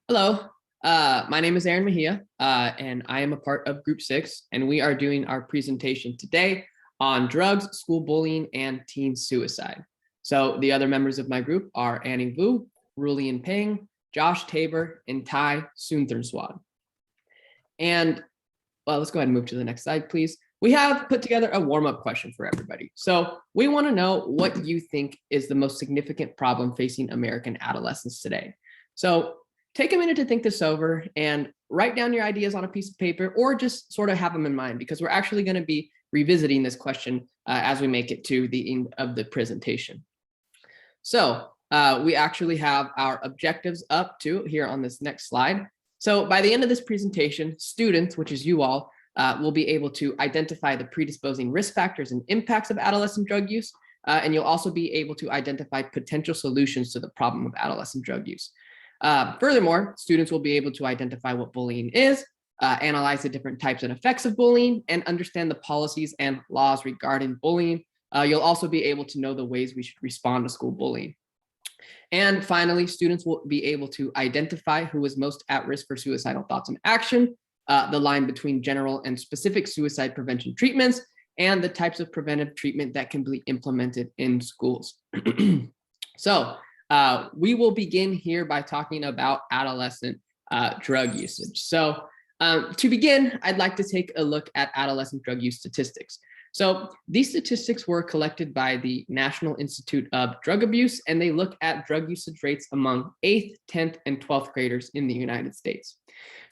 Hello, my name is Aaron Mejia, and I am a part of Group 6, and we are doing our presentation today on drugs, school bullying, and teen suicide. So the other members of my group are Anning Vu, Rulian Peng, Josh Tabor, and Tai Suntherswad. And well, let's go ahead and move to the next slide, please. We have put together a warm-up question for everybody. So we want to know what you think is the most significant problem facing American adolescents today. So take a minute to think this over and write down your ideas on a piece of paper, or just sort of have them in mind, because we're actually going to be revisiting this question as we make it to the end of the presentation. So we actually have our objectives up to here on this next slide. So by the end of this presentation, students, which is you all, will be able to identify the predisposing risk factors and impacts of adolescent drug use, and you'll also be able to identify potential solutions to the problem of adolescent drug use. Furthermore, students will be able to identify what bullying is, analyze the different types and effects of bullying, and understand the policies and laws regarding bullying. You'll also be able to know the ways we should respond to school bullying. And finally, students will be able to identify who is most at risk for suicidal thoughts and action, the line between general and specific suicide prevention treatments, and the types of preventive treatment that can be implemented in schools. So we will begin here by talking about adolescent drug usage. So to begin, I'd like to take a look at adolescent drug use statistics. So these statistics were collected by the National Institute of Drug Abuse, and they look at drug usage rates among 8th, 10th, and 12th graders in the United States.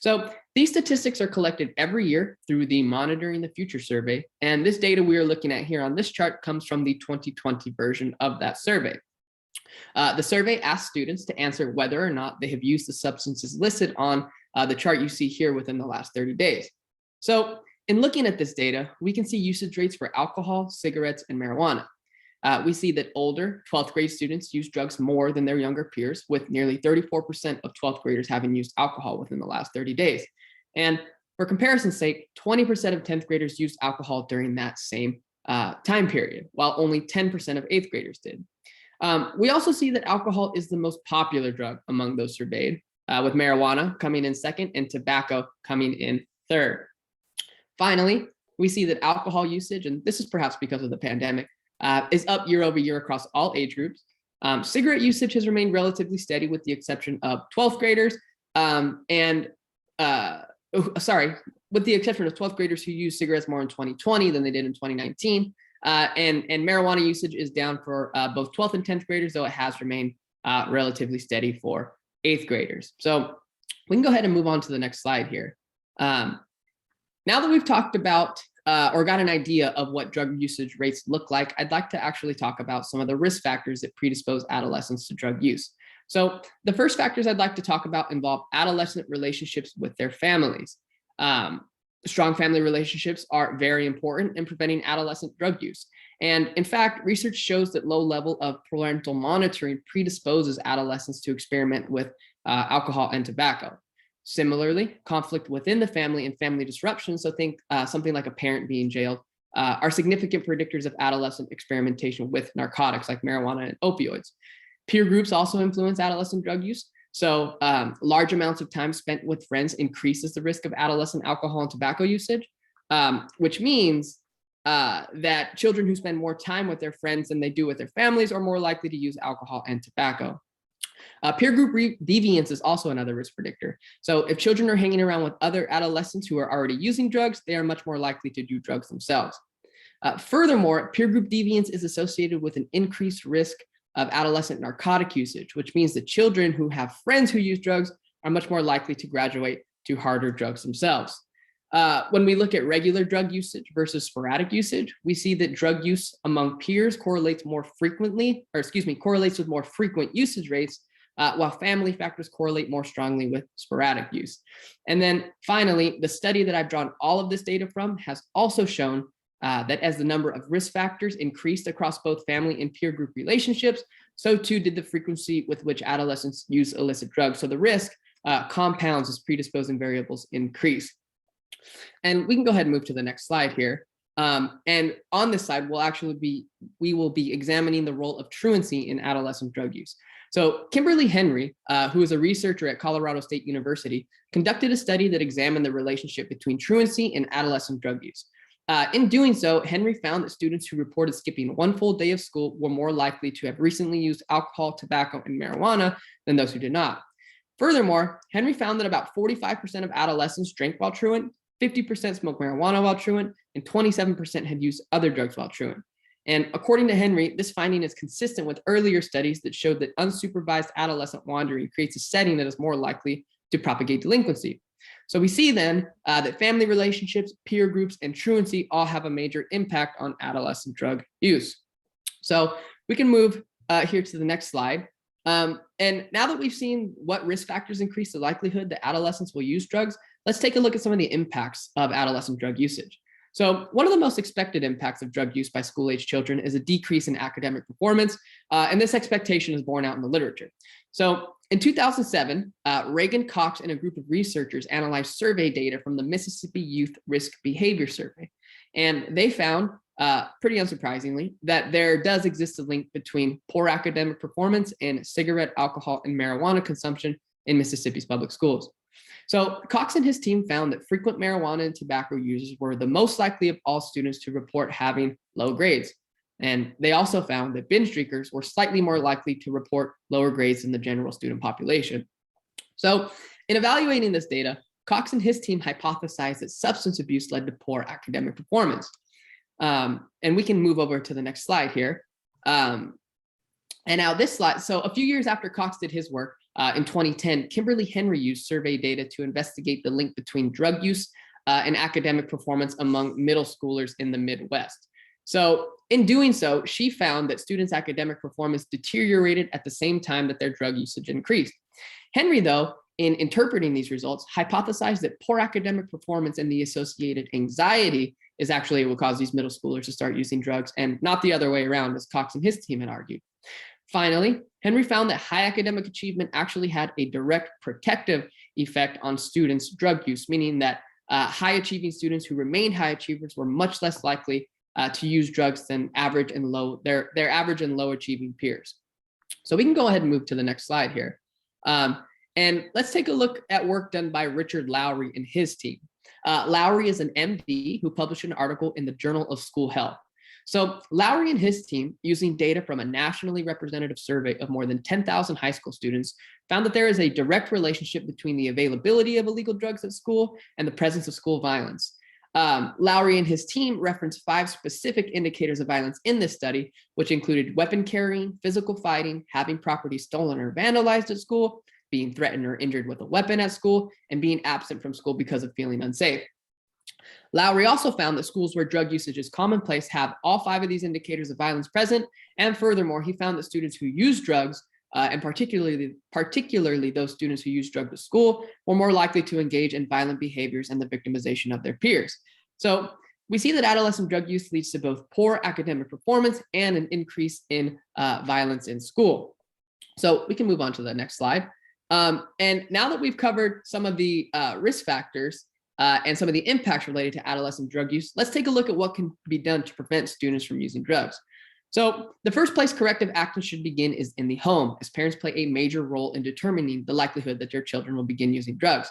So these statistics are collected every year through the Monitoring the Future survey, and this data we are looking at here on this chart comes from the 2020 version of that survey. The survey asked students to answer whether or not they have used the substances listed on the chart you see here within the last 30 days. So in looking at this data, we can see usage rates for alcohol, cigarettes, and marijuana. We see that older 12th grade students use drugs more than their younger peers, with nearly 34% of 12th graders having used alcohol within the last 30 days. And for comparison's sake, 20% of 10th graders used alcohol during that same time period, while only 10% of 8th graders did. We also see that alcohol is the most popular drug among those surveyed, with marijuana coming in second and tobacco coming in third. Finally, we see that alcohol usage, and this is perhaps because of the pandemic, is up year over year across all age groups. Cigarette usage has remained relatively steady with the exception of 12th graders, with the exception of 12th graders who use cigarettes more in 2020 than they did in 2019. And marijuana usage is down for both 12th and 10th graders, though it has remained relatively steady for 8th graders. So we can go ahead and move on to the next slide here. Now that we've talked about or got an idea of what drug usage rates look like, I'd like to actually talk about some of the risk factors that predispose adolescents to drug use. So the first factors I'd like to talk about involve adolescent relationships with their families. Strong family relationships are very important in preventing adolescent drug use. And in fact, research shows that low level of parental monitoring predisposes adolescents to experiment with alcohol and tobacco. Similarly, conflict within the family and family disruption, so think something like a parent being jailed, are significant predictors of adolescent experimentation with narcotics like marijuana and opioids. Peer groups also influence adolescent drug use. So large amounts of time spent with friends increases the risk of adolescent alcohol and tobacco usage, which means that children who spend more time with their friends than they do with their families are more likely to use alcohol and tobacco. Peer group deviance is also another risk predictor. So if children are hanging around with other adolescents who are already using drugs, they are much more likely to do drugs themselves. Furthermore, peer group deviance is associated with an increased risk of adolescent narcotic usage, which means that children who have friends who use drugs are much more likely to graduate to harder drugs themselves. When we look at regular drug usage versus sporadic usage, we see that drug use among peers correlates with more frequent usage rates, while family factors correlate more strongly with sporadic use. And then finally, the study that I've drawn all of this data from has also shown that as the number of risk factors increased across both family and peer group relationships, so too did the frequency with which adolescents use illicit drugs. So the risk compounds as predisposing variables increase. And we can go ahead and move to the next slide here. And on this slide, we will be examining the role of truancy in adolescent drug use. So Kimberly Henry, who is a researcher at Colorado State University, conducted a study that examined the relationship between truancy and adolescent drug use. In doing so, Henry found that students who reported skipping one full day of school were more likely to have recently used alcohol, tobacco, and marijuana than those who did not. Furthermore, Henry found that about 45% of adolescents drank while truant, 50% smoked marijuana while truant, and 27% had used other drugs while truant. And according to Henry, this finding is consistent with earlier studies that showed that unsupervised adolescent wandering creates a setting that is more likely to propagate delinquency. So we see then that family relationships, peer groups, and truancy all have a major impact on adolescent drug use. So we can move here to the next slide. And now that we've seen what risk factors increase the likelihood that adolescents will use drugs, let's take a look at some of the impacts of adolescent drug usage. So one of the most expected impacts of drug use by school-age children is a decrease in academic performance, and this expectation is borne out in the literature. So in 2007, Reagan Cox and a group of researchers analyzed survey data from the Mississippi Youth Risk Behavior Survey, and they found, pretty unsurprisingly, that there does exist a link between poor academic performance and cigarette, alcohol, and marijuana consumption in Mississippi's public schools. So Cox and his team found that frequent marijuana and tobacco users were the most likely of all students to report having low grades. And they also found that binge drinkers were slightly more likely to report lower grades than the general student population. So in evaluating this data, Cox and his team hypothesized that substance abuse led to poor academic performance. And we can move over to the next slide here. And now this slide, so a few years after Cox did his work, in 2010, Kimberly Henry used survey data to investigate the link between drug use and academic performance among middle schoolers in the Midwest. So in doing so, she found that students' academic performance deteriorated at the same time that their drug usage increased. Henry, though, in interpreting these results, hypothesized that poor academic performance and the associated anxiety is actually what caused these middle schoolers to start using drugs, and not the other way around, as Cox and his team had argued. Finally, Henry found that high academic achievement actually had a direct protective effect on students' drug use, meaning that high achieving students who remained high achievers were much less likely to use drugs than average and low, their average and low achieving peers. So we can go ahead and move to the next slide here. And let's take a look at work done by Richard Lowry and his team. Lowry is an MD who published an article in the Journal of School Health. So Lowry and his team, using data from a nationally representative survey of more than 10,000 high school students, found that there is a direct relationship between the availability of illegal drugs at school and the presence of school violence. Lowry and his team referenced 5 specific indicators of violence in this study, which included weapon carrying, physical fighting, having property stolen or vandalized at school, being threatened or injured with a weapon at school, and being absent from school because of feeling unsafe. Lowry also found that schools where drug usage is commonplace have all 5 of these indicators of violence present. And furthermore, he found that students who use drugs, and particularly those students who use drugs at school, were more likely to engage in violent behaviors and the victimization of their peers. So we see that adolescent drug use leads to both poor academic performance and an increase in violence in school. So we can move on to the next slide. And now that we've covered some of the risk factors, and some of the impacts related to adolescent drug use, let's take a look at what can be done to prevent students from using drugs. So the first place corrective action should begin is in the home, as parents play a major role in determining the likelihood that their children will begin using drugs.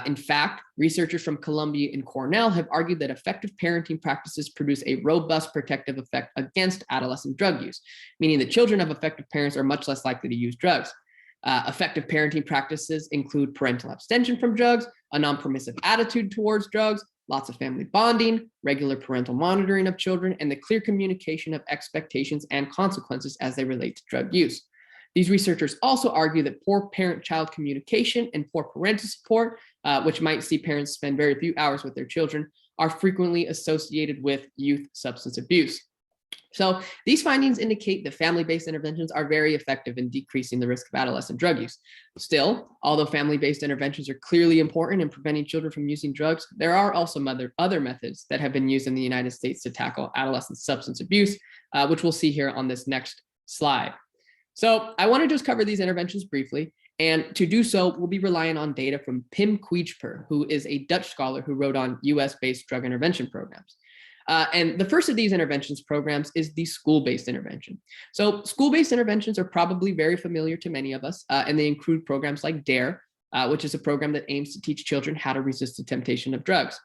In fact, researchers from Columbia and Cornell have argued that effective parenting practices produce a robust protective effect against adolescent drug use, meaning that children of effective parents are much less likely to use drugs. Effective parenting practices include parental abstention from drugs, a non-permissive attitude towards drugs, lots of family bonding, regular parental monitoring of children, and the clear communication of expectations and consequences as they relate to drug use. These researchers also argue that poor parent-child communication and poor parental support, which might see parents spend very few hours with their children, are frequently associated with youth substance abuse. So these findings indicate that family-based interventions are very effective in decreasing the risk of adolescent drug use. Still, although family-based interventions are clearly important in preventing children from using drugs, there are also other methods that have been used in the United States to tackle adolescent substance abuse, which we'll see here on this next slide. So I want to just cover these interventions briefly. And to do so, we'll be relying on data from Pim Kwijper, who is a Dutch scholar who wrote on US-based drug intervention programs. And the first of these interventions programs is the school-based intervention. So school-based interventions are probably very familiar to many of us, and they include programs like DARE, which is a program that aims to teach children how to resist the temptation of drugs.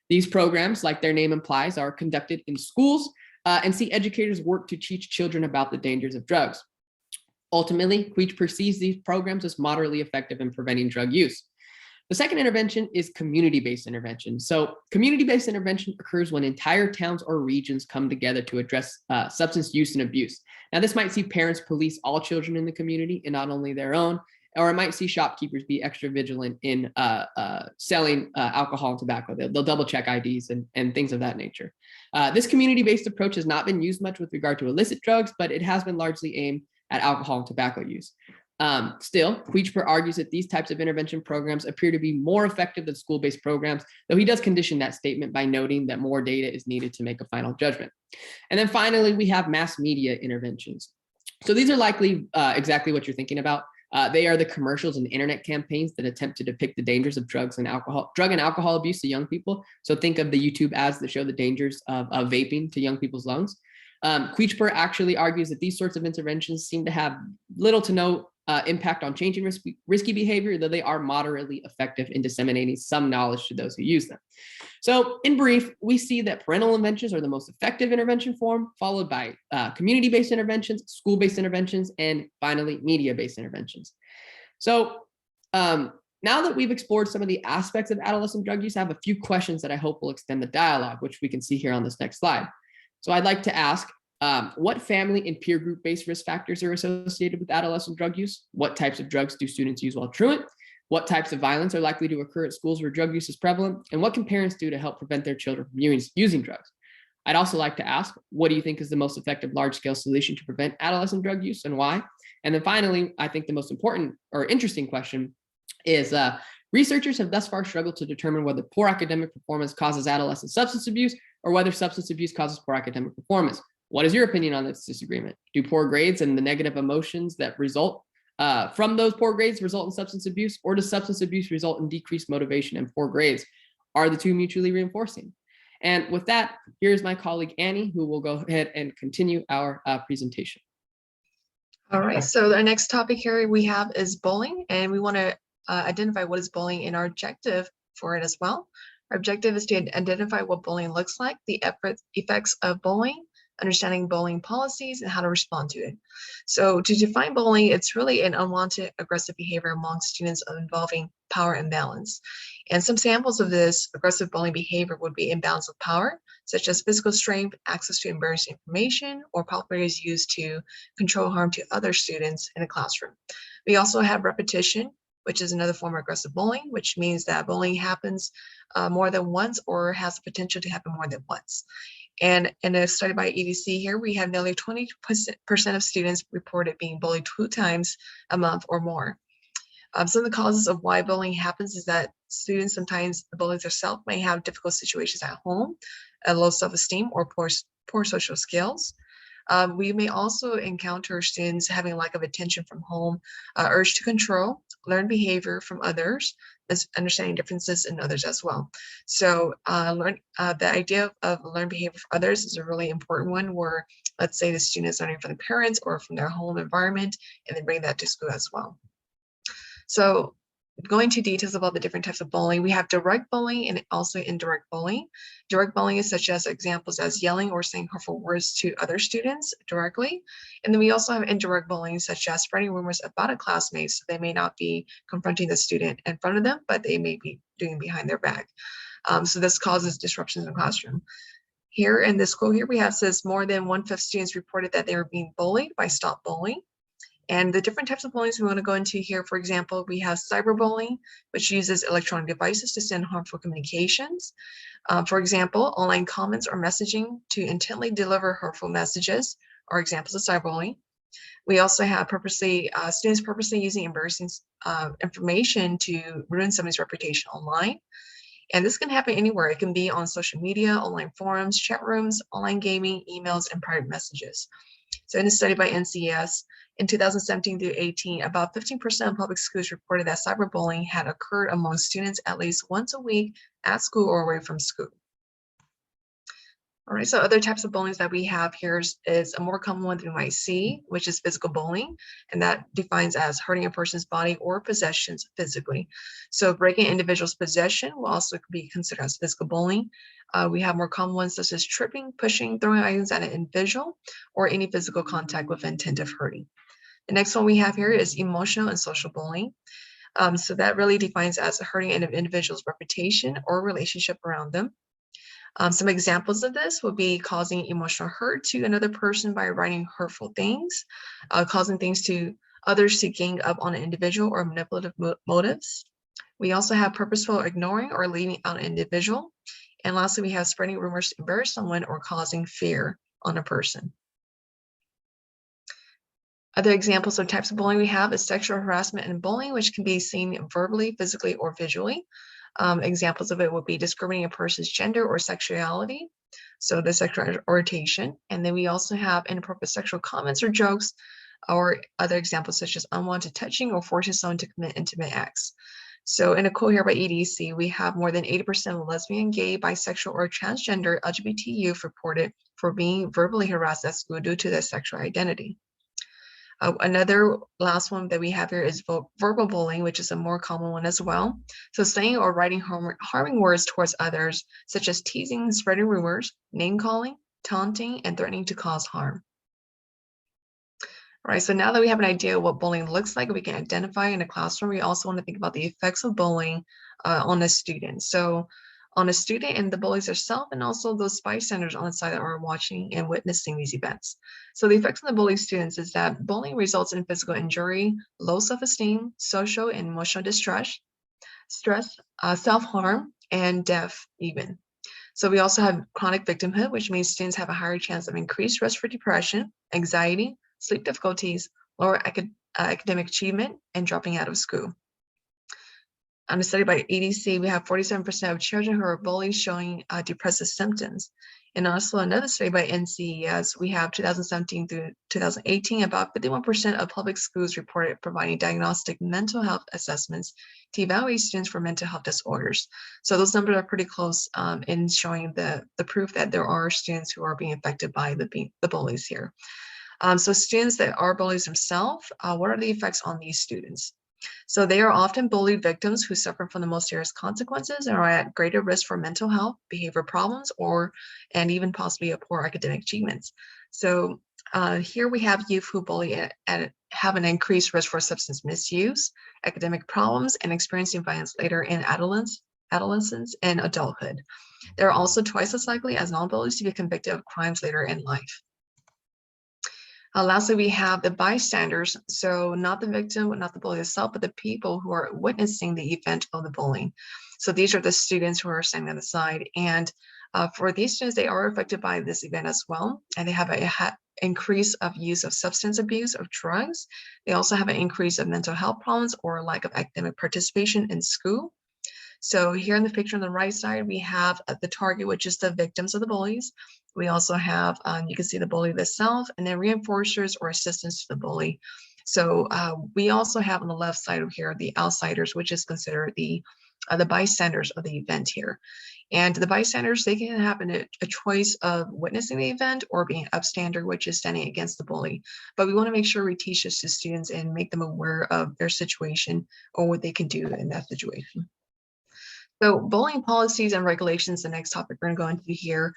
These programs, like their name implies, are conducted in schools and see educators work to teach children about the dangers of drugs. Ultimately, Queech perceives these programs as moderately effective in preventing drug use. The second intervention is community-based intervention. So community-based intervention occurs when entire towns or regions come together to address substance use and abuse. Now, this might see parents police all children in the community and not only their own, or it might see shopkeepers be extra vigilant in selling alcohol and tobacco. They'll double check IDs and things of that nature. This community-based approach has not been used much with regard to illicit drugs, but it has been largely aimed at alcohol and tobacco use. Still, Queechper argues that these types of intervention programs appear to be more effective than school-based programs, though he does condition that statement by noting that more data is needed to make a final judgment. And then finally, we have mass media interventions. So these are likely exactly what you're thinking about. They are the commercials and internet campaigns that attempt to depict the dangers of drug and alcohol abuse to young people. So think of the YouTube ads that show the dangers of vaping to young people's lungs. Queechper actually argues that these sorts of interventions seem to have little to no impact on changing risky behavior, though they are moderately effective in disseminating some knowledge to those who use them. So in brief, we see that parental interventions are the most effective intervention form, followed by community-based interventions, school-based interventions, and finally, media-based interventions. So now that we've explored some of the aspects of adolescent drug use, I have a few questions that I hope will extend the dialogue, which we can see here on this next slide. So I'd like to ask, what family and peer group-based risk factors are associated with adolescent drug use? What types of drugs do students use while truant? What types of violence are likely to occur at schools where drug use is prevalent? And what can parents do to help prevent their children from using drugs? I'd also like to ask, what do you think is the most effective large-scale solution to prevent adolescent drug use and why? And then finally, I think the most important or interesting question is, researchers have thus far struggled to determine whether poor academic performance causes adolescent substance abuse or whether substance abuse causes poor academic performance. What is your opinion on this disagreement? Do poor grades and the negative emotions that result from those poor grades result in substance abuse, or does substance abuse result in decreased motivation and poor grades? Are the two mutually reinforcing? And with that, here's my colleague Annie, who will go ahead and continue our presentation. All right, so our next topic here we have is bullying, and we want to identify what is bullying and our objective for it as well. Our objective is to identify what bullying looks like, the effects of bullying, understanding bullying policies, and how to respond to it. So to define bullying, it's really an unwanted aggressive behavior among students involving power imbalance. And some samples of this aggressive bullying behavior would be imbalance of power, such as physical strength, access to embarrassing information, or power is used to control harm to other students in a classroom. We also have repetition, which is another form of aggressive bullying, which means that bullying happens more than once or has the potential to happen more than once. And in a study by EDC here, we have nearly 20% of students reported being bullied 2 times a month or more. Some of the causes of why bullying happens is that students, sometimes the bullies themselves, may have difficult situations at home, a low self-esteem, or poor social skills. We may also encounter students having a lack of attention from home, urge to control, learn behavior from others, understanding differences in others as well. So the idea of learn behavior from others is a really important one, where let's say the student is learning from the parents or from their home environment, and then bring that to school as well. So going into details about the different types of bullying, we have direct bullying and also indirect bullying. Direct bullying is such as examples as yelling or saying hurtful words to other students directly. And then we also have indirect bullying, such as spreading rumors about a classmate. So they may not be confronting the student in front of them, but they may be doing behind their back. So this causes disruptions in the classroom. Here in this quote here, we have says more than 1/5 students reported that they were being bullied by Stop Bullying. And the different types of bullying we want to go into here, for example, we have cyberbullying, which uses electronic devices to send harmful communications. For example, online comments or messaging to intently deliver hurtful messages are examples of cyberbullying. We also have students purposely using embarrassing information to ruin somebody's reputation online. And this can happen anywhere. It can be on social media, online forums, chat rooms, online gaming, emails, and private messages. So in a study by NCS, in 2017 through 18, about 15% of public schools reported that cyberbullying had occurred among students at least once a week at school or away from school. All right, so other types of bullying that we have here is a more common one that we might see, which is physical bullying, and that defines as hurting a person's body or possessions physically. So breaking an individual's possession will also be considered as physical bullying. We have more common ones such as tripping, pushing, throwing items at an individual, or any physical contact with intent of hurting. The next one we have here is emotional and social bullying. So that really defines as hurting an individual's reputation or relationship around them. Some examples of this would be causing emotional hurt to another person by writing hurtful things, causing things to others to gang up on an individual or manipulative motives. We also have purposeful ignoring or leaving out an individual. And lastly, we have spreading rumors to embarrass someone or causing fear on a person. Other examples of types of bullying we have is sexual harassment and bullying, which can be seen verbally, physically, or visually. Examples of it would be discriminating a person's gender or sexuality, so the sexual orientation. And then we also have inappropriate sexual comments or jokes, or other examples such as unwanted touching or forcing someone to commit intimate acts. So in a quote here by EDC, we have more than 80% of lesbian, gay, bisexual, or transgender LGBT youth reported for being verbally harassed at school due to their sexual identity. Another last one that we have here is verbal bullying, which is a more common one as well. So saying or writing harming words towards others, such as teasing, spreading rumors, name calling, taunting, and threatening to cause harm. All right, so now that we have an idea of what bullying looks like, we can identify in a classroom, we also want to think about the effects of bullying on a student. So on a student and the bullies themselves, and also those bystanders on the side that are watching and witnessing these events. So the effects on the bullying students is that bullying results in physical injury, low self-esteem, social and emotional distress, self-harm, and death even. So we also have chronic victimhood, which means students have a higher chance of increased risk for depression, anxiety, sleep difficulties, lower academic achievement, and dropping out of school. On a study by EDC, we have 47% of children who are bullied showing depressive symptoms. And also another study by NCES, we have 2017 through 2018, about 51% of public schools reported providing diagnostic mental health assessments to evaluate students for mental health disorders. So those numbers are pretty close in showing the proof that there are students who are being affected by the bullies here. So students that are bullies themselves, what are the effects on these students? So they are often bullied victims who suffer from the most serious consequences and are at greater risk for mental health, behavior problems, and even possibly a poor academic achievements. So here we have youth who bully have an increased risk for substance misuse, academic problems, and experiencing violence later in adolescence and adulthood. They're also twice as likely as non-bullies to be convicted of crimes later in life. Lastly, we have the bystanders. So not the victim, not the bully itself, but the people who are witnessing the event of the bullying. So these are the students who are standing on the side. And for these students, they are affected by this event as well. And they have an increase of use of substance abuse, of drugs. They also have an increase of mental health problems or lack of academic participation in school. So here in the picture on the right side, we have the target, which is the victims of the bullies. We also have, you can see the bully itself, and then reinforcers or assistants to the bully. So we also have on the left side of here, the outsiders, which is considered the bystanders of the event here. And the bystanders, they can have a choice of witnessing the event or being upstander, which is standing against the bully. But we want to make sure we teach this to students and make them aware of their situation or what they can do in that situation. So bullying policies and regulations, the next topic we're going to go into here.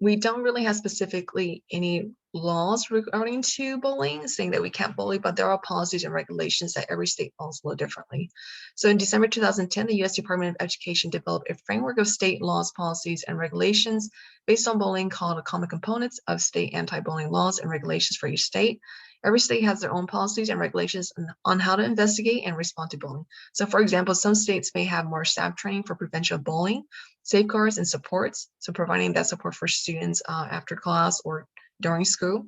We don't really have specifically any laws regarding to bullying, saying that we can't bully, but there are policies and regulations that every state follows a little differently. So in December 2010, the U.S. Department of Education developed a framework of state laws, policies, and regulations based on bullying called the Common Components of State Anti-Bullying Laws and Regulations for each state. Every state has their own policies and regulations on how to investigate and respond to bullying. So for example, some states may have more staff training for prevention of bullying, safeguards and supports, so providing that support for students after class or during school,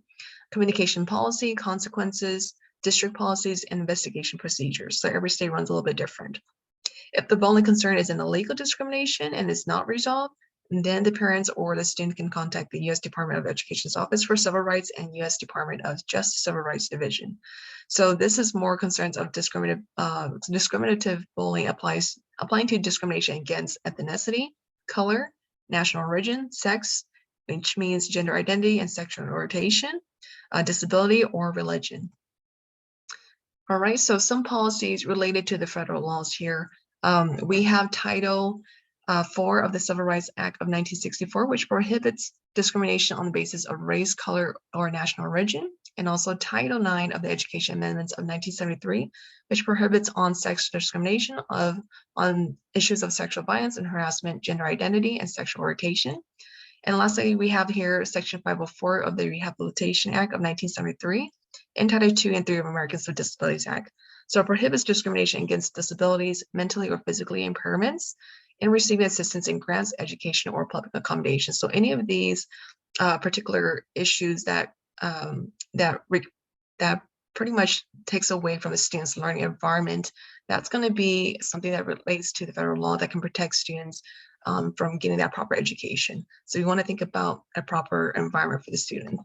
communication policy, consequences, district policies, and investigation procedures. So every state runs a little bit different. If the bullying concern is an illegal discrimination and is not resolved, then the parents or the student can contact the U.S. Department of Education's Office for Civil Rights and U.S. Department of Justice Civil Rights Division. So this is more concerns of discriminative bullying applying to discrimination against ethnicity, color, national origin, sex, which means gender identity and sexual orientation, disability, or religion. All right, so some policies related to the federal laws here. We have Title 4 of the Civil Rights Act of 1964, which prohibits discrimination on the basis of race, color, or national origin, and also Title 9 of the Education Amendments of 1973, which prohibits on-sex discrimination on issues of sexual violence and harassment, gender identity, and sexual orientation. And lastly, we have here Section 504 of the Rehabilitation Act of 1973 and Title 2 and 3 of Americans with Disabilities Act. So it prohibits discrimination against disabilities, mentally or physically impairments, and receiving assistance in grants, education, or public accommodation. So any of these particular issues that pretty much takes away from the student's learning environment, that's going to be something that relates to the federal law that can protect students from getting that proper education. So we want to think about a proper environment for the student.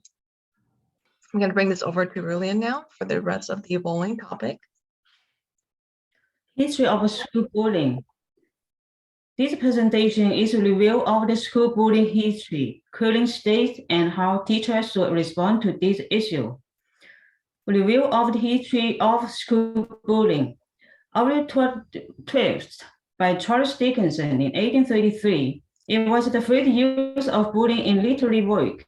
I'm going to bring this over to Rulian now for the rest of the bullying topic. History of school bullying. This presentation is a review of the school bullying history, current state, and how teachers should respond to this issue. Review of the history of school bullying. April 12th by Charles Dickinson in 1833. It was the first use of bullying in literary work.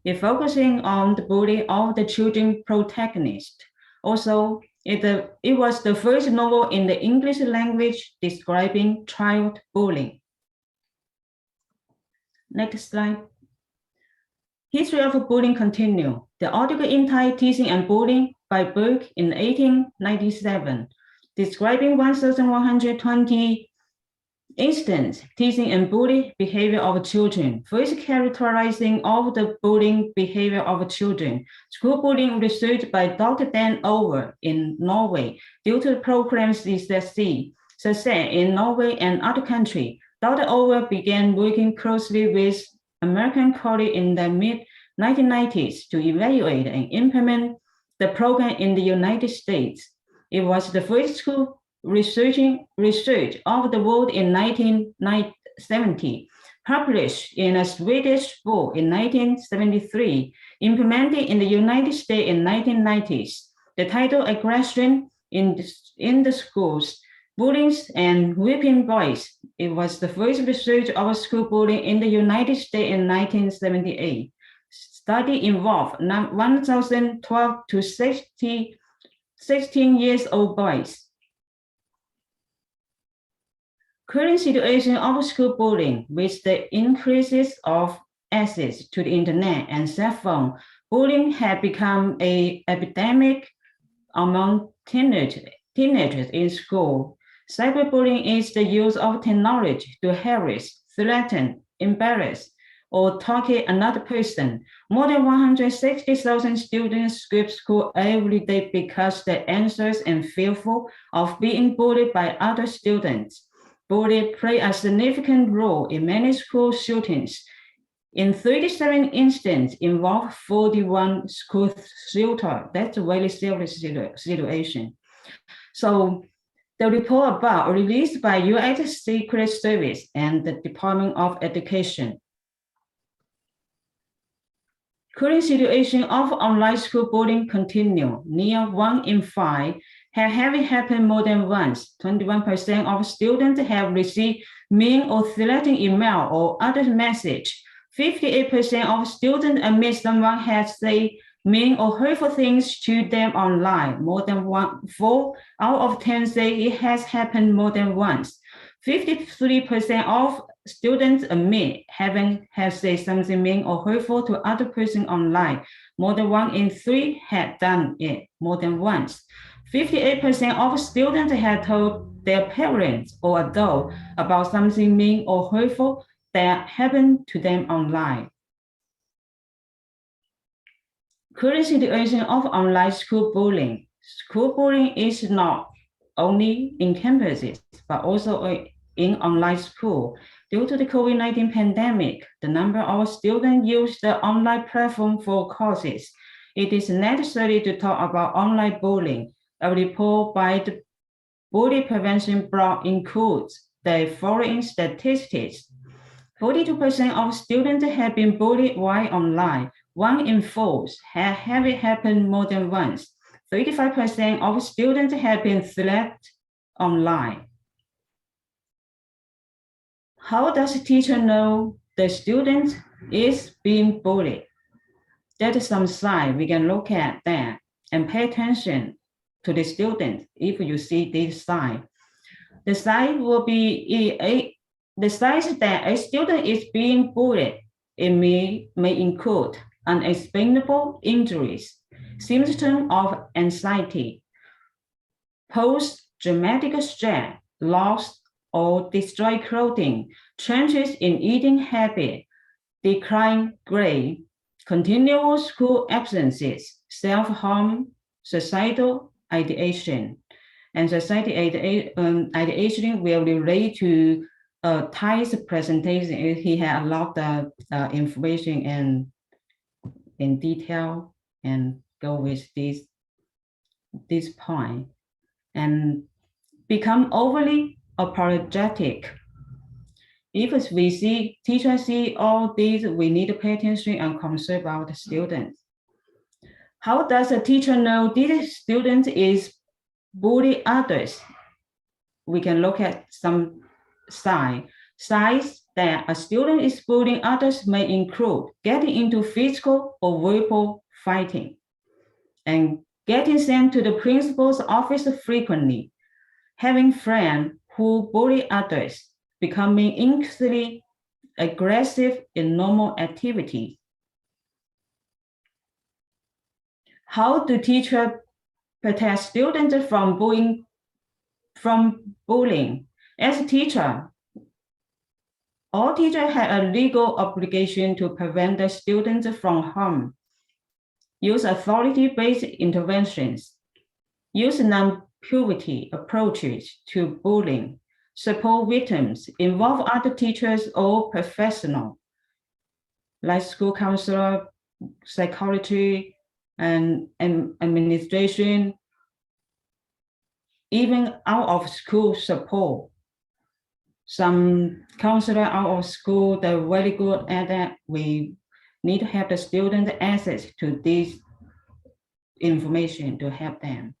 It focusing on the bullying of the children protagonist. Also, it was the first novel in the English language describing child bullying. Next slide. History of bullying continue. The article entitled Teasing and Bullying by Burke in 1897, describing 1,120 instances teasing and bullying behavior of children, first characterizing of the bullying behavior of children. School bullying research by Dr. Dan Over in Norway. Due to the program's success in Norway and other countries, Dr. Over began working closely with American colleagues in the mid-1990s to evaluate and implement the program in the United States. It was the first school research of the world in 1970, published in a Swedish book in 1973, implemented in the United States in 1990s. The title Aggression in the Schools, Bullying and Whipping Boys. It was the first research of school bullying in the United States in 1978. Study involved 1,012 to 16 years old boys. Current situation of school bullying with the increases of access to the internet and cell phone, bullying had become an epidemic among teenagers in school. Cyberbullying is the use of technology to harass, threaten, embarrass, or target another person. More than 160,000 students skip school every day because they're anxious and fearful of being bullied by other students. Bullying play a significant role in many school shootings. In 37 instances, involved 41 school shooters. That's a very serious situation. So the report about released by U.S. Secret Service and the Department of Education. Current situation of online school bullying continue. Near 1 in 5 have happened more than once. 21% of students have received mean or threatening email or other message. 58% of students admit someone has said mean or hurtful things to them online. More than 4 out of 10 say it has happened more than once. 53% of students admit have said something mean or hurtful to other person online. More than 1 in 3 had done it more than once. 58% of students had told their parents or adult about something mean or hurtful that happened to them online. Current situation of online school bullying. School bullying is not only in campuses, but also in online school. Due to the COVID-19 pandemic, the number of students use the online platform for courses. It is necessary to talk about online bullying. A report by the Bully Prevention Blog includes the following statistics. 42% of students have been bullied while online. 1 in 4 have it happen more than once. 35% of students have been threatened online. How does a teacher know the student is being bullied? That is some sign we can look at that and pay attention to the student if you see this sign. The sign will be the signs that a student is being bullied. It may include unexplainable injuries, symptoms of anxiety, post-traumatic stress, loss or destroyed clothing, changes in eating habit, declined grade, continual school absences, self-harm, suicidal ideation. And society ideation will relate to Ty's presentation. He had a lot of information and in detail and go with this point and become overly apologetic. If we see teachers see all these, we need to pay attention and concern about the students. How does a teacher know this student is bullying others? We can look at some signs that a student is bullying others may include getting into physical or verbal fighting and getting sent to the principal's office frequently, having friends who bully others, becoming increasingly aggressive in normal activities. How do teachers protect students from bullying? As a teacher, all teachers have a legal obligation to prevent the students from harm, use authority-based interventions, use non-punitive approaches to bullying, support victims, involve other teachers or professionals, like school counselor, psychology, and administration, even out of school support. Some counselor out of school, they're very good at that. We need to have the student access to this information to help them.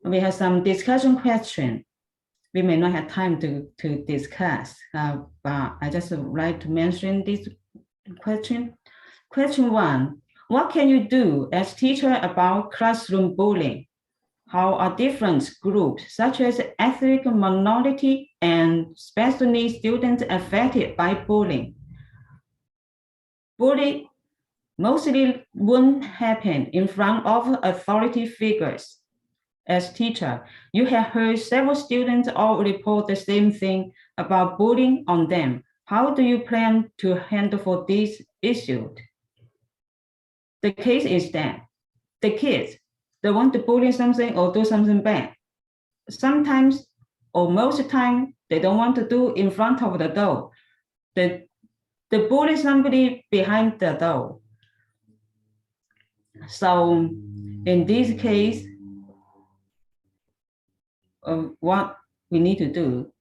We have some discussion question. We may not have time to discuss, but I just would like to mention this question. Question 1, what can you do as teacher about classroom bullying? How are different groups, such as ethnic minority and special needs students affected by bullying? Bullying mostly won't happen in front of authority figures. As teacher, you have heard several students all report the same thing about bullying on them. How do you plan to handle for this issue? The case is that the kids, they want to bully something or do something bad. Sometimes, or most of the time, they don't want to do in front of the door. They bully somebody behind the door. So in this case, what we need to do.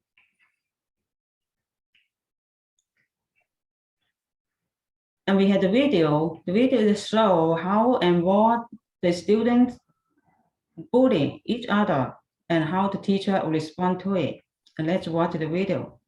And we had the video show how and what the students bully each other and how the teacher will respond to it. And let's watch the video.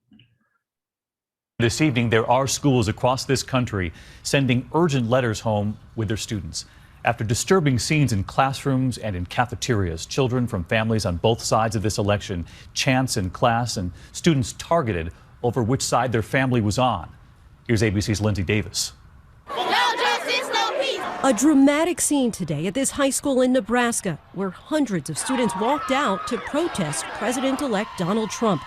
This evening, there are schools across this country sending urgent letters home with their students. After disturbing scenes in classrooms and in cafeterias, children from families on both sides of this election, chants in class, and students targeted over which side their family was on. Here's ABC's Lindsay Davis. No justice, no peace. A dramatic scene today at this high school in Nebraska, where hundreds of students walked out to protest President-elect Donald Trump.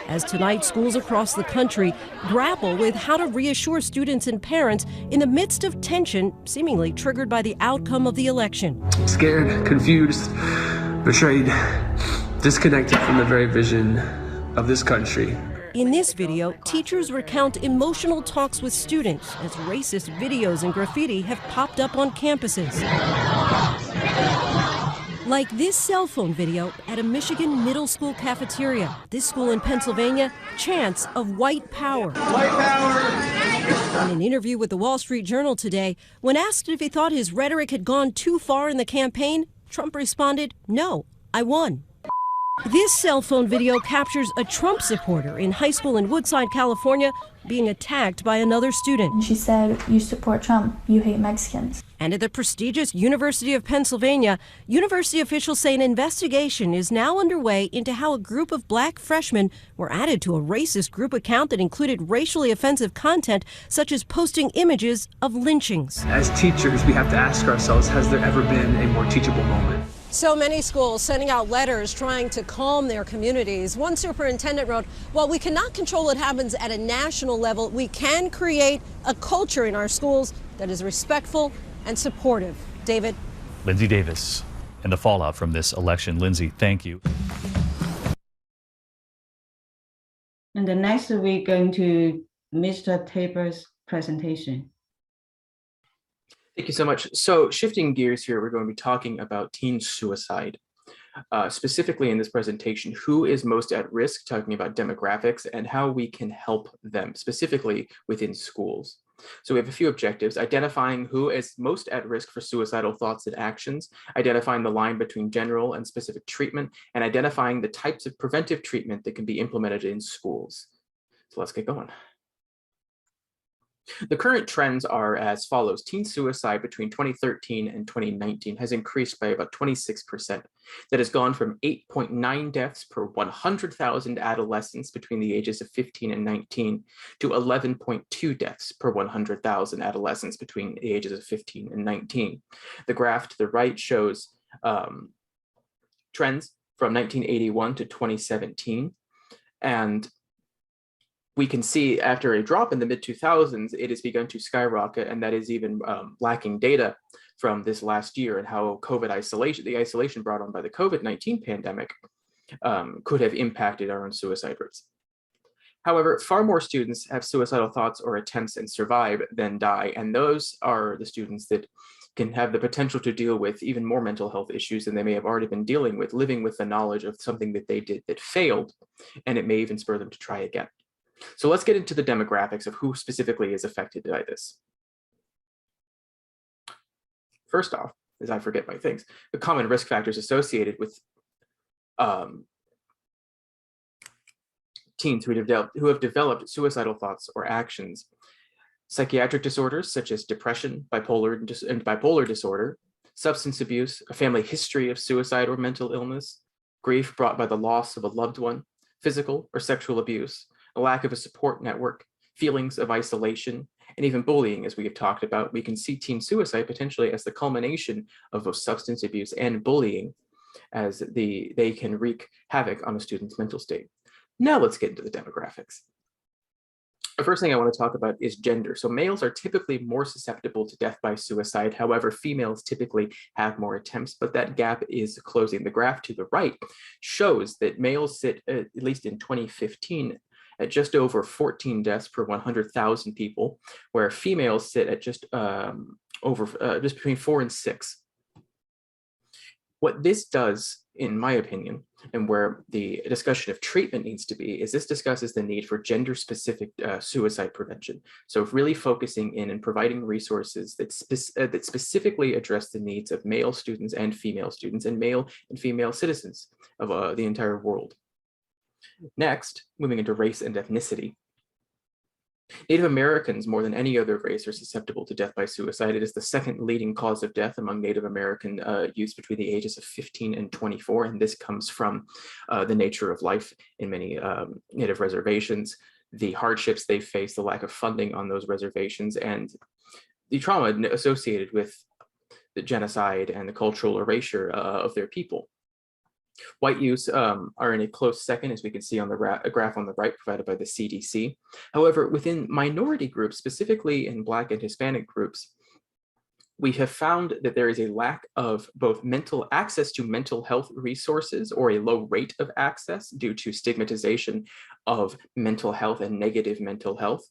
As tonight, schools across the country grapple with how to reassure students and parents in the midst of tension seemingly triggered by the outcome of the election. Scared, confused, betrayed, disconnected from the very vision of this country. In this video, teachers recount emotional talks with students as racist videos and graffiti have popped up on campuses. Like this cell phone video at a Michigan middle school cafeteria. This school in Pennsylvania, chants of white power. White power! In an interview with the Wall Street Journal today, when asked if he thought his rhetoric had gone too far in the campaign, Trump responded, "No, I won." This cell phone video captures a Trump supporter in high school in Woodside, California, being attacked by another student. She said, "You support Trump, you hate Mexicans." And at the prestigious University of Pennsylvania, university officials say an investigation is now underway into how a group of black freshmen were added to a racist group account that included racially offensive content, such as posting images of lynchings. As teachers, we have to ask ourselves, has there ever been a more teachable moment? So many schools sending out letters trying to calm their communities. One superintendent wrote, "While we cannot control what happens at a national level, we can create a culture in our schools that is respectful and supportive." David. Lindsay Davis and the fallout from this election. Lindsay, thank you. And the next we're going to Mr. Tabor's presentation. Thank you so much. So shifting gears here, we're going to be talking about teen suicide. Specifically in this presentation, who is most at risk, talking about demographics and how we can help them, specifically within schools. So we have a few objectives: identifying who is most at risk for suicidal thoughts and actions, identifying the line between general and specific treatment, and identifying the types of preventive treatment that can be implemented in schools. So let's get going. The current trends are as follows. Teen suicide between 2013 and 2019 has increased by about 26%. That has gone from 8.9 deaths per 100,000 adolescents between the ages of 15 and 19 to 11.2 deaths per 100,000 adolescents between the ages of 15 and 19. The graph to the right shows trends from 1981 to 2017. And we can see after a drop in the mid-2000s, it has begun to skyrocket, and that is even lacking data from this last year and how COVID isolation, the isolation brought on by the COVID-19 pandemic, could have impacted our own suicide rates. However, far more students have suicidal thoughts or attempts and survive than die, and those are the students that can have the potential to deal with even more mental health issues than they may have already been dealing with, living with the knowledge of something that they did that failed, and it may even spur them to try again. So let's get into the demographics of who specifically is affected by this. First off, as I forget my things, the common risk factors associated with teens who have developed suicidal thoughts or actions: psychiatric disorders such as depression, bipolar disorder, substance abuse, a family history of suicide or mental illness, grief brought by the loss of a loved one, physical or sexual abuse, a lack of a support network, feelings of isolation, and even bullying, as we have talked about. We can see teen suicide potentially as the culmination of both substance abuse and bullying, as they can wreak havoc on a student's mental state. Now let's get into the demographics. The first thing I want to talk about is gender. So males are typically more susceptible to death by suicide. However, females typically have more attempts, but that gap is closing. The graph to the right shows that males sit, at least in 2015, at just over 14 deaths per 100,000 people, where females sit at just just between 4 and 6. What this does, in my opinion, and where the discussion of treatment needs to be, is this discusses the need for gender-specific suicide prevention. So really focusing in and providing resources that specifically address the needs of male students and female students and male and female citizens of the entire world. Next, moving into race and ethnicity. Native Americans, more than any other race, are susceptible to death by suicide. It is the second leading cause of death among Native American youths between the ages of 15 and 24, and this comes from the nature of life in many Native reservations, the hardships they face, the lack of funding on those reservations, and the trauma associated with the genocide and the cultural erasure of their people. White youths are in a close second, as we can see on the graph on the right provided by the CDC. However, within minority groups, specifically in Black and Hispanic groups, we have found that there is a lack of both access to mental health resources, or a low rate of access due to stigmatization of mental health and negative mental health.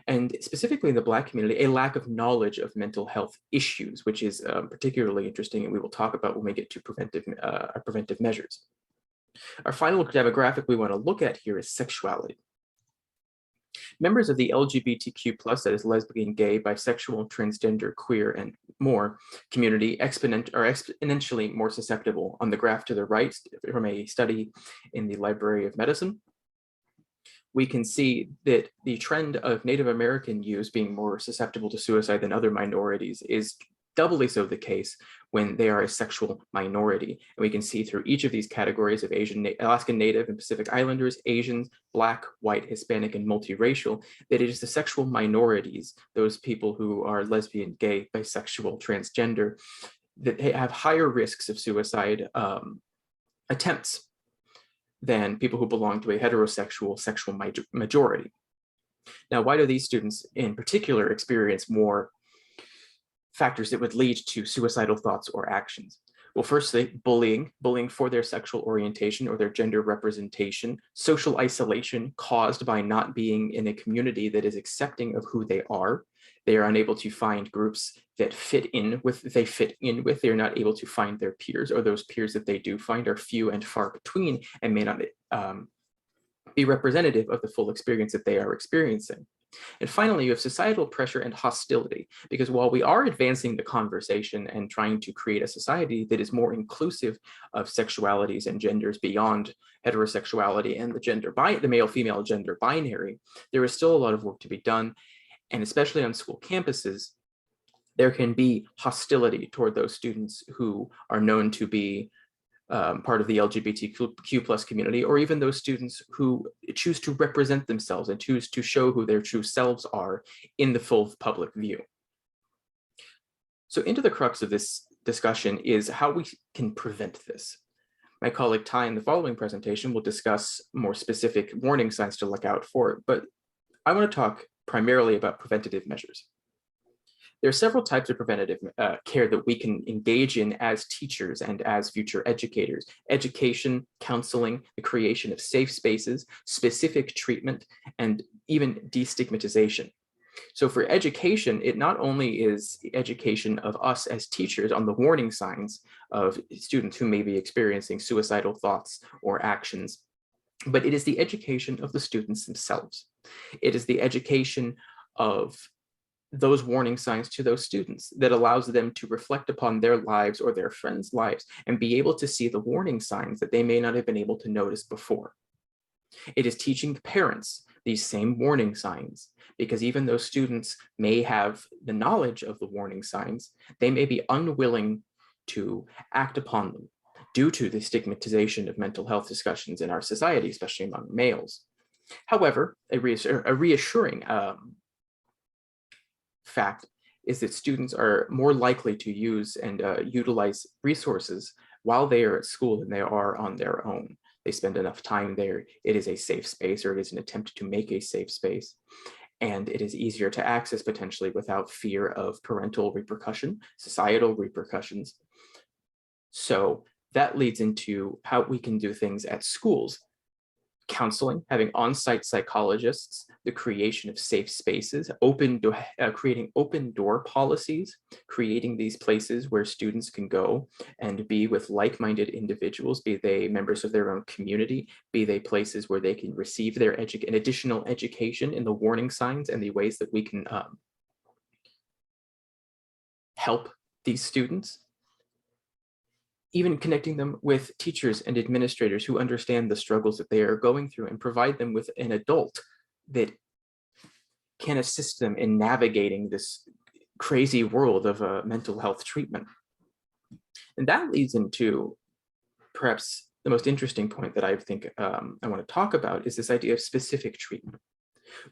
And specifically in the Black community, a lack of knowledge of mental health issues, which is particularly interesting, and we will talk about when we get to preventive measures. Our final demographic we want to look at here is sexuality. Members of the LGBTQ+, that is lesbian, gay, bisexual, transgender, queer, and more community are exponentially more susceptible. On the graph to the right from a study in the Library of Medicine, we can see that the trend of Native American youth being more susceptible to suicide than other minorities is doubly so the case when they are a sexual minority. And we can see through each of these categories of Alaskan Native and Pacific Islanders, Asians, Black, white, Hispanic, and multiracial, that it is the sexual minorities, those people who are lesbian, gay, bisexual, transgender, that have higher risks of suicide attempts than people who belong to a heterosexual sexual majority. Now, why do these students in particular experience more factors that would lead to suicidal thoughts or actions? Well, firstly, bullying for their sexual orientation or their gender representation, social isolation caused by not being in a community that is accepting of who they are. They are unable to find groups that they fit in with. They're not able to find their peers, or those peers that they do find are few and far between and may not be representative of the full experience that they are experiencing. And finally, you have societal pressure and hostility, because while we are advancing the conversation and trying to create a society that is more inclusive of sexualities and genders beyond heterosexuality and the male-female gender binary, there is still a lot of work to be done. And especially on school campuses, there can be hostility toward those students who are known to be part of the LGBTQ+ community, or even those students who choose to represent themselves and choose to show who their true selves are in the full public view. So into the crux of this discussion is how we can prevent this. My colleague Ty in the following presentation will discuss more specific warning signs to look out for, but I want to talk primarily about preventative measures. There are several types of preventative care that we can engage in as teachers and as future educators: education, counseling, the creation of safe spaces, specific treatment, and even destigmatization. So for education, it not only is education of us as teachers on the warning signs of students who may be experiencing suicidal thoughts or actions, but it is the education of the students themselves. It is the education of those warning signs to those students that allows them to reflect upon their lives or their friends' lives and be able to see the warning signs that they may not have been able to notice before. It is teaching parents these same warning signs, because even though students may have the knowledge of the warning signs, they may be unwilling to act upon them due to the stigmatization of mental health discussions in our society, especially among males. However, a reassuring fact is that students are more likely to use and utilize resources while they are at school than they are on their own. They spend enough time there. It is a safe space, or it is an attempt to make a safe space. And it is easier to access potentially without fear of parental repercussion, societal repercussions. So that leads into how we can do things at schools. Counseling, having on-site psychologists, the creation of safe spaces, creating open door policies, creating these places where students can go and be with like-minded individuals, be they members of their own community, be they places where they can receive their an additional education in the warning signs and the ways that we can help these students. Even connecting them with teachers and administrators who understand the struggles that they are going through and provide them with an adult that can assist them in navigating this crazy world of mental health treatment. And that leads into perhaps the most interesting point that I think I want to talk about is this idea of specific treatment.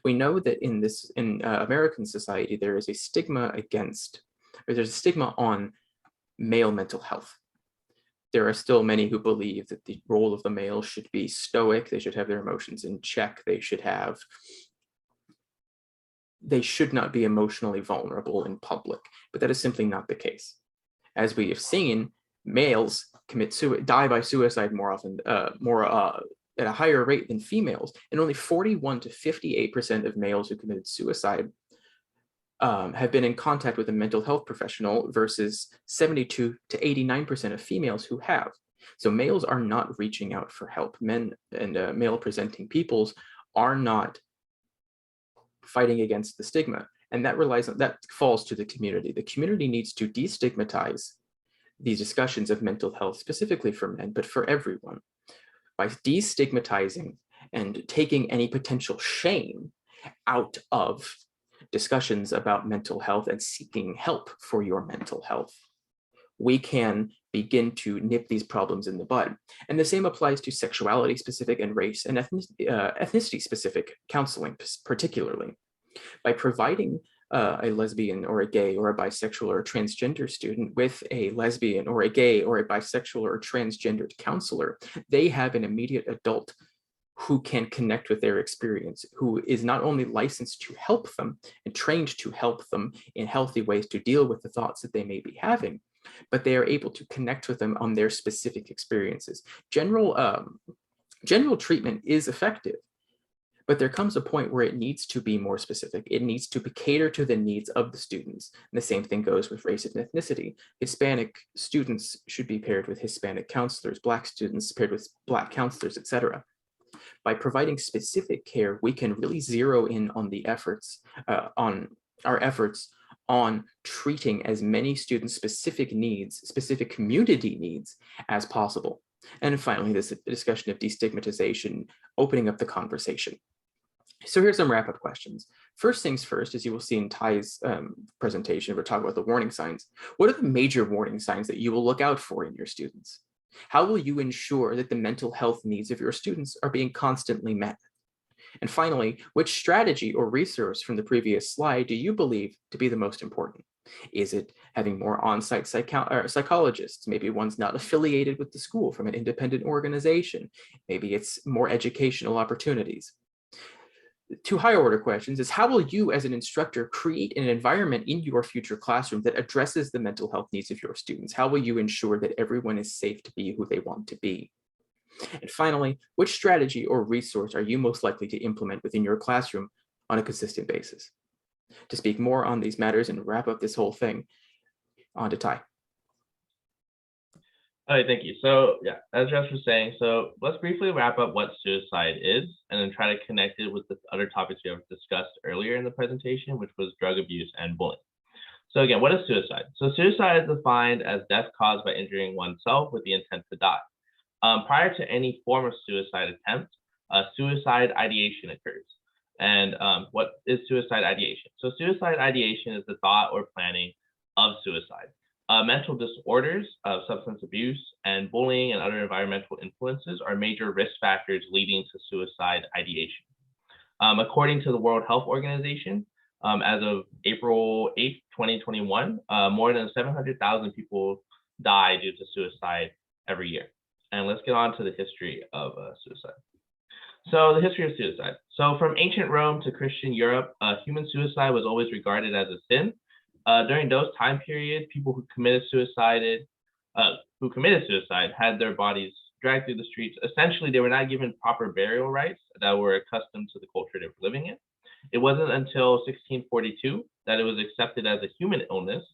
We know that in American society, there is a stigma there's a stigma on male mental health. There are still many who believe that the role of the male should be stoic. They should have their emotions in check. They should have they should not be emotionally vulnerable in public, but that is simply not the case. As we have seen, males die by suicide more often, at a higher rate than females, and only 41 to 58% of males who committed suicide have been in contact with a mental health professional versus 72 to 89% of females who have. So males are not reaching out for help. Men and male presenting peoples are not fighting against the stigma. And that falls to the community. The community needs to destigmatize these discussions of mental health, specifically for men, but for everyone, by destigmatizing and taking any potential shame out of discussions about mental health and seeking help for your mental health. We can begin to nip these problems in the bud. And the same applies to sexuality specific and race and ethnicity specific counseling, particularly. By providing a lesbian or a gay or a bisexual or a transgender student with a lesbian or a gay or a bisexual or a transgendered counselor, they have an immediate adult who can connect with their experience, who is not only licensed to help them and trained to help them in healthy ways to deal with the thoughts that they may be having, but they are able to connect with them on their specific experiences. General treatment is effective, but there comes a point where it needs to be more specific. It needs to cater to the needs of the students. And the same thing goes with race and ethnicity. Hispanic students should be paired with Hispanic counselors, Black students paired with Black counselors, etc. By providing specific care, we can really zero in on the efforts, on treating as many students' specific needs, specific community needs as possible. And finally, this discussion of destigmatization, opening up the conversation. So here's some wrap-up questions. First things first, as you will see in Ty's presentation, we're talking about the warning signs. What are the major warning signs that you will look out for in your students? How will you ensure that the mental health needs of your students are being constantly met? And finally, which strategy or resource from the previous slide do you believe to be the most important? Is it having more on-site psychologists? Maybe one's not affiliated with the school, from an independent organization. Maybe it's more educational opportunities. Two higher order questions is, how will you as an instructor create an environment in your future classroom that addresses the mental health needs of your students? How will you ensure that everyone is safe to be who they want to be? And finally, which strategy or resource are you most likely to implement within your classroom on a consistent basis? To speak more on these matters and wrap up this whole thing, on to Ty. All right, thank you. So yeah, as Jess was saying, so let's briefly wrap up what suicide is and then try to connect it with the other topics we have discussed earlier in the presentation, which was drug abuse and bullying. So again, what is suicide? So suicide is defined as death caused by injuring oneself with the intent to die. Prior to any form of suicide attempt, suicide ideation occurs. And what is suicide ideation? So suicide ideation is the thought or planning of suicide. Mental disorders, substance abuse, and bullying and other environmental influences are major risk factors leading to suicide ideation. According to the World Health Organization, as of April 8th, 2021, more than 700,000 people die due to suicide every year. And let's get on to the history of suicide. So the history of suicide. So from ancient Rome to Christian Europe, human suicide was always regarded as a sin. During those time periods, people who committed suicide had their bodies dragged through the streets. Essentially, they were not given proper burial rites that were accustomed to the culture they were living in. It wasn't until 1642 that it was accepted as a human illness,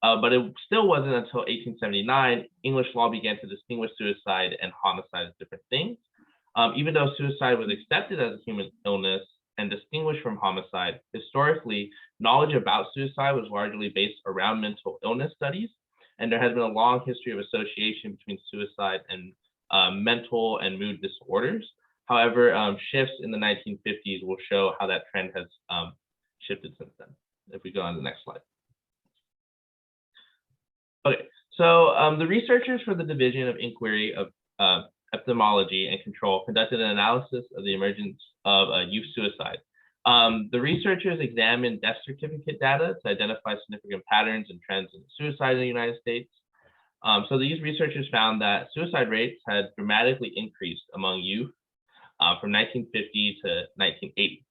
but it still wasn't until 1879 English law began to distinguish suicide and homicide as different things. Even though suicide was accepted as a human illness and distinguished from homicide, historically, knowledge about suicide was largely based around mental illness studies, and there has been a long history of association between suicide and mental and mood disorders. However, shifts in the 1950s will show how that trend has shifted since then. If we go on to the next slide. Okay, so the researchers for the Division of Inquiry of Epidemiology and Control conducted an analysis of the emergence of youth suicide. The researchers examined death certificate data to identify significant patterns and trends in suicide in the United States. So these researchers found that suicide rates had dramatically increased among youth from 1950 to 1980.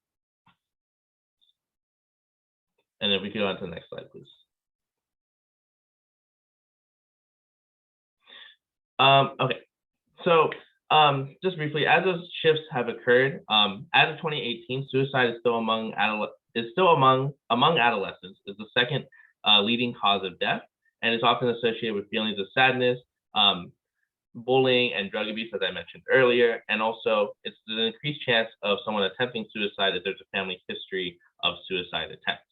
And then we can go on to the next slide, please. Okay, so just briefly, as those shifts have occurred, as of 2018, suicide is still among adolescents is the second leading cause of death, and is often associated with feelings of sadness, bullying, and drug abuse, as I mentioned earlier. And also, it's an increased chance of someone attempting suicide if there's a family history of suicide attempts.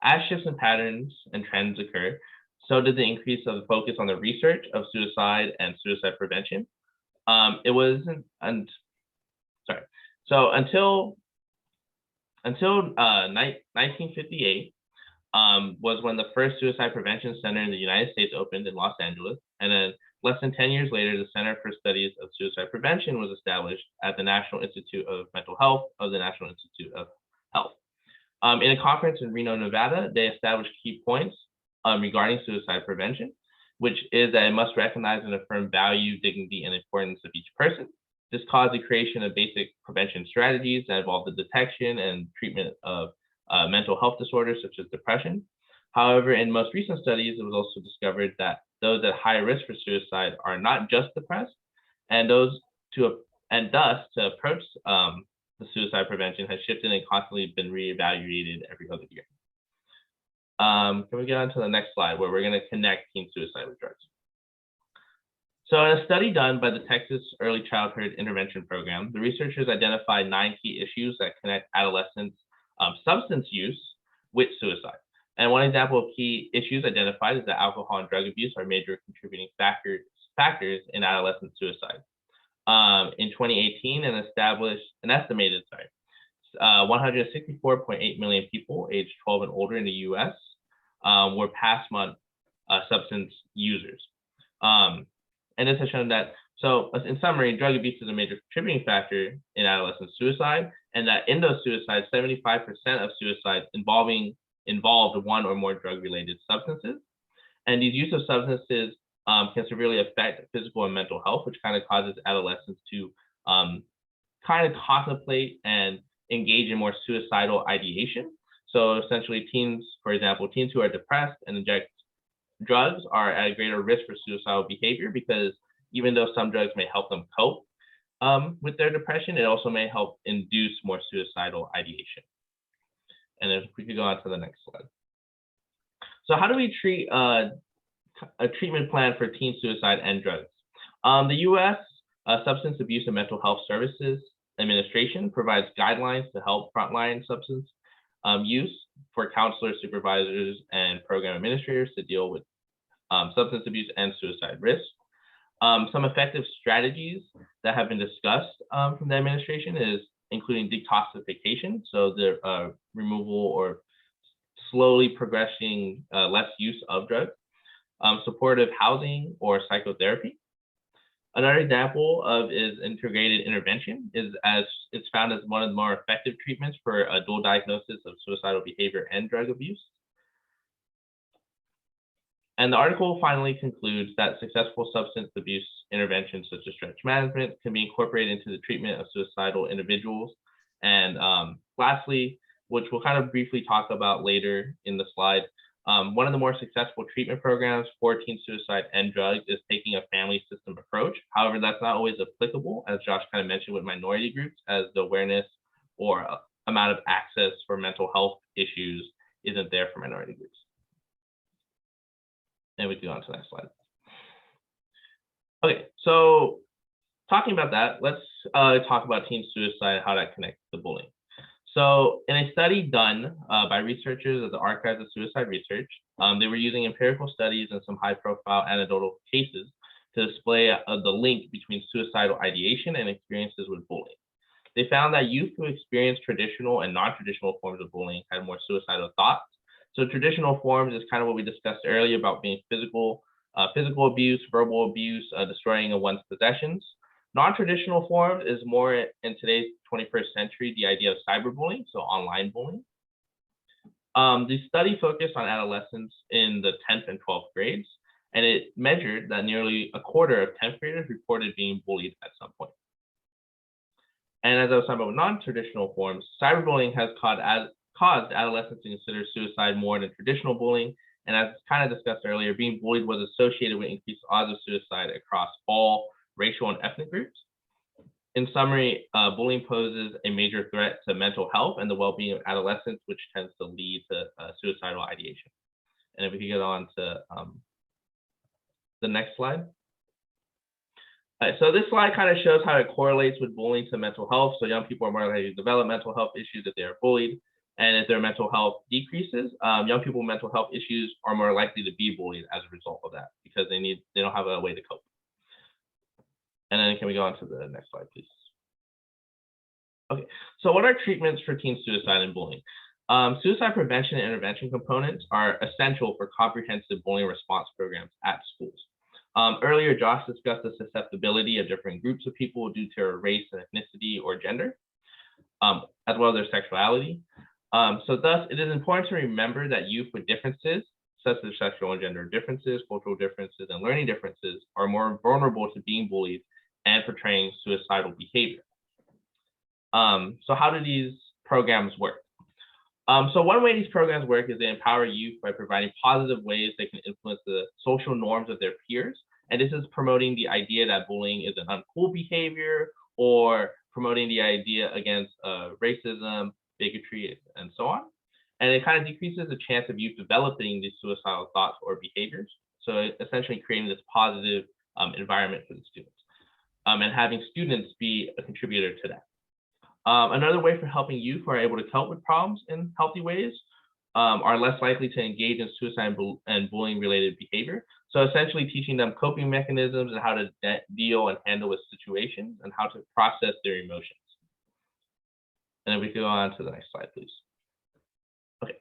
As shifts in patterns and trends occur, so did the increase of the focus on the research of suicide and suicide prevention. So until 1958 was when the first suicide prevention center in the United States opened in Los Angeles, and then less than 10 years later, the Center for Studies of Suicide Prevention was established at the National Institute of Mental Health of the National Institute of Health. In a conference in Reno, Nevada, they established key points regarding suicide prevention, which is that it must recognize and affirm value, dignity, and importance of each person. This caused the creation of basic prevention strategies that involve the detection and treatment of mental health disorders such as depression. However, in most recent studies, it was also discovered that those at high risk for suicide are not just depressed, and thus to approach the suicide prevention has shifted and constantly been reevaluated every other year. Can we get on to the next slide where we're going to connect teen suicide with drugs? So in a study done by the Texas Early Childhood Intervention Program, the researchers identified 9 key issues that connect adolescents' substance use with suicide. And one example of key issues identified is that alcohol and drug abuse are major contributing factors in adolescent suicide. In 2018, an estimated 164.8 million people aged 12 and older in the U.S. Were past month substance users. And this has shown that, so in summary, drug abuse is a major contributing factor in adolescent suicide, and that in those suicides, 75% of suicides involved one or more drug-related substances. And these use of substances can severely affect physical and mental health, which kind of causes adolescents to kind of contemplate and engage in more suicidal ideation. So essentially teens, for example, teens who are depressed and inject drugs are at a greater risk for suicidal behavior, because even though some drugs may help them cope with their depression, it also may help induce more suicidal ideation. And if we could go on to the next slide. So how do we treat a treatment plan for teen suicide and drugs? The U.S. Substance Abuse and Mental Health Services Administration provides guidelines to help frontline substance use for counselors, supervisors, and program administrators to deal with substance abuse and suicide risk. Some effective strategies that have been discussed from the administration is including detoxification, so the removal or slowly progressing less use of drugs, supportive housing or psychotherapy. Another example of is integrated intervention, is as it's found as one of the more effective treatments for a dual diagnosis of suicidal behavior and drug abuse. And the article finally concludes that successful substance abuse interventions such as stretch management can be incorporated into the treatment of suicidal individuals. And lastly, which we'll kind of briefly talk about later in the slide, one of the more successful treatment programs for teen suicide and drugs is taking a family system approach. However, that's not always applicable, as Josh kind of mentioned, with minority groups, as the awareness or amount of access for mental health issues isn't there for minority groups. And we can go on to the next slide. Okay, so talking about that, let's talk about teen suicide and how that connects to bullying. So in a study done by researchers at the Archives of Suicide Research, they were using empirical studies and some high-profile anecdotal cases to display the link between suicidal ideation and experiences with bullying. They found that youth who experienced traditional and non-traditional forms of bullying had more suicidal thoughts. So traditional forms is kind of what we discussed earlier about being physical abuse, verbal abuse, destroying of one's possessions. Non-traditional forms is more in today's 21st century, the idea of cyberbullying, so online bullying. The study focused on adolescents in the 10th and 12th grades, and it measured that nearly a quarter of 10th graders reported being bullied at some point. And as I was talking about non-traditional forms, cyberbullying has caused adolescents to consider suicide more than traditional bullying. And as kind of discussed earlier, being bullied was associated with increased odds of suicide across all racial and ethnic groups. In summary, bullying poses a major threat to mental health and the well-being of adolescents, which tends to lead to suicidal ideation. And if we could get on to the next slide. All right, so this slide kind of shows how it correlates with bullying to mental health. So young people are more likely to develop mental health issues if they are bullied. And if their mental health decreases, young people with mental health issues are more likely to be bullied as a result of that because they don't have a way to cope. And then can we go on to the next slide, please? Okay, so what are treatments for teen suicide and bullying? Suicide prevention and intervention components are essential for comprehensive bullying response programs at schools. Earlier, Josh discussed the susceptibility of different groups of people due to their race and ethnicity or gender, as well as their sexuality. So thus, it is important to remember that youth with differences, such as sexual and gender differences, cultural differences, and learning differences, are more vulnerable to being bullied and portraying suicidal behavior. So how do these programs work? So one way these programs work is they empower youth by providing positive ways they can influence the social norms of their peers. And this is promoting the idea that bullying is an uncool behavior or promoting the idea against racism, bigotry, and so on. And it kind of decreases the chance of youth developing these suicidal thoughts or behaviors. So essentially creating this positive environment for the students and having students be a contributor to that. Another way for helping youth who are able to cope with problems in healthy ways are less likely to engage in suicide and bullying related behavior. So essentially teaching them coping mechanisms and how to deal and handle with situations and how to process their emotions. And then we can go on to the next slide, please. Okay,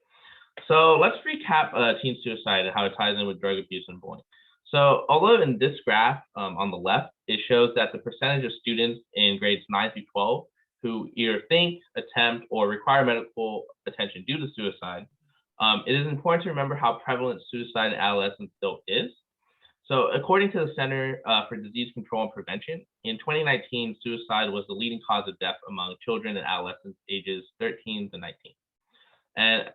so let's recap teen suicide and how it ties in with drug abuse and bullying. So although in this graph on the left, it shows that the percentage of students in grades 9 through 12 who either think, attempt, or require medical attention due to suicide, it is important to remember how prevalent suicide in adolescents still is. So according to the Center for Disease Control and Prevention, in 2019, suicide was the leading cause of death among children and adolescents ages 13 to 19. And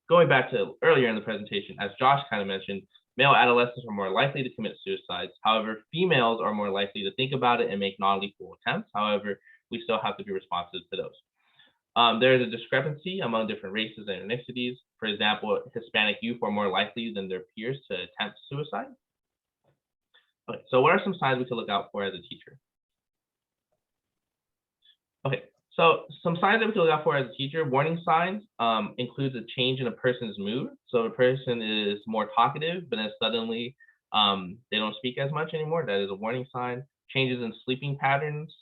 going back to earlier in the presentation, as Josh kind of mentioned, male adolescents are more likely to commit suicides. However, females are more likely to think about it and make non-lethal attempts. However, we still have to be responsive to those. There is a discrepancy among different races and ethnicities. For example, Hispanic youth are more likely than their peers to attempt suicide. Okay, so what are some signs we can look out for as a teacher? Okay, so some signs that we can look out for as a teacher, warning signs includes a change in a person's mood. So the person is more talkative, but then suddenly they don't speak as much anymore. That is a warning sign. Changes in sleeping patterns,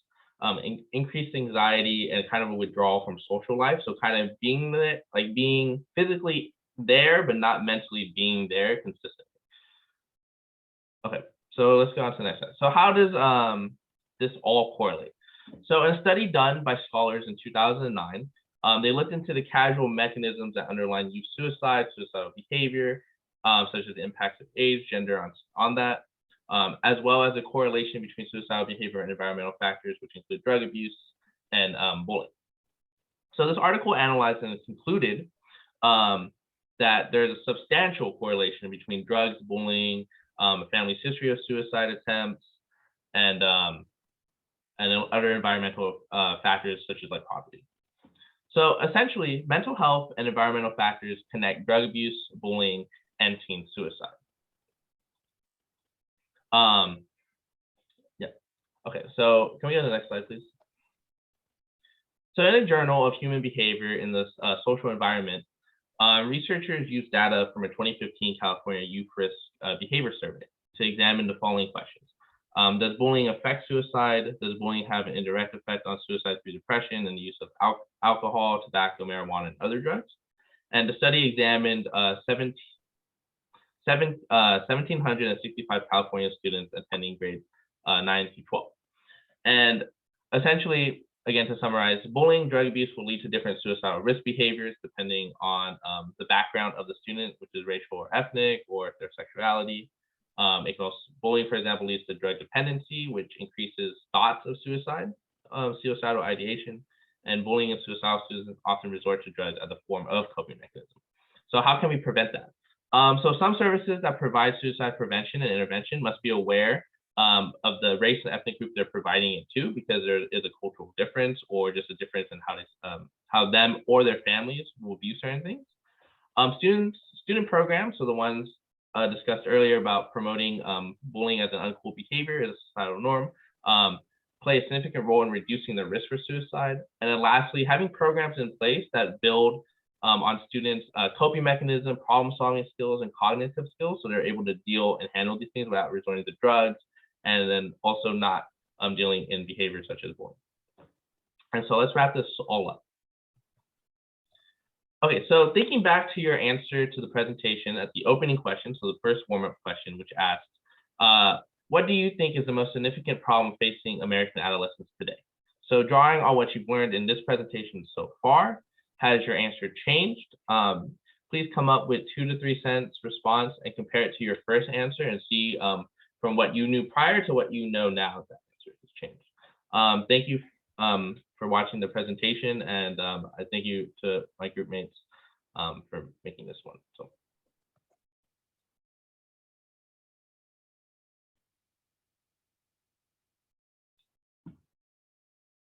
increased anxiety, and kind of a withdrawal from social life. So kind of being there, like being physically there, but not mentally being there consistently. Okay, so let's go on to the next slide. So how does this all correlate? So in a study done by scholars in 2009, they looked into the causal mechanisms that underlie youth suicide, suicidal behavior, such as the impacts of age, gender on that, as well as the correlation between suicidal behavior and environmental factors, which include drug abuse and bullying. So this article analyzed and concluded that there's a substantial correlation between drugs, bullying, a family's history of suicide attempts, and other environmental factors such as like poverty. So essentially, mental health and environmental factors connect drug abuse, bullying, and teen suicide. Yeah. Okay, so can we go to the next slide, please? So in a journal of human behavior in the social environment, researchers used data from a 2015 California Youth Risk Behavior Survey to examine the following questions. Does bullying affect suicide? Does bullying have an indirect effect on suicide through depression and the use of alcohol, tobacco, marijuana, and other drugs? And the study examined 1,765 California students attending grades 9 through 12. And essentially, again, to summarize, bullying, drug abuse will lead to different suicidal risk behaviors depending on the background of the student, which is racial or ethnic, or their sexuality. It can also, bullying, for example, leads to drug dependency, which increases thoughts of suicide, suicidal ideation. and bullying and suicidal students often resort to drugs as a form of coping mechanism. So how can we prevent that? So some services that provide suicide prevention and intervention must be aware of the race and ethnic group they're providing it to, because there is a cultural difference or just a difference in how them or their families will view certain things. Student programs, so the ones discussed earlier about promoting bullying as an uncool behavior as a societal norm, play a significant role in reducing the risk for suicide. And then lastly, having programs in place that build on students' coping mechanism, problem-solving skills, and cognitive skills, so they're able to deal and handle these things without resorting to drugs, and then also not dealing in behaviors such as bullying. And so let's wrap this all up. Okay, so thinking back to your answer to the presentation at the opening question, so the first warm-up question, which asked, what do you think is the most significant problem facing American adolescents today? So drawing on what you've learned in this presentation so far, has your answer changed? Please come up with 2 to 3 cents response and compare it to your first answer and see from what you knew prior to what you know now if that answer has changed. Thank you for watching the presentation, and I thank you to my group mates for making this one. So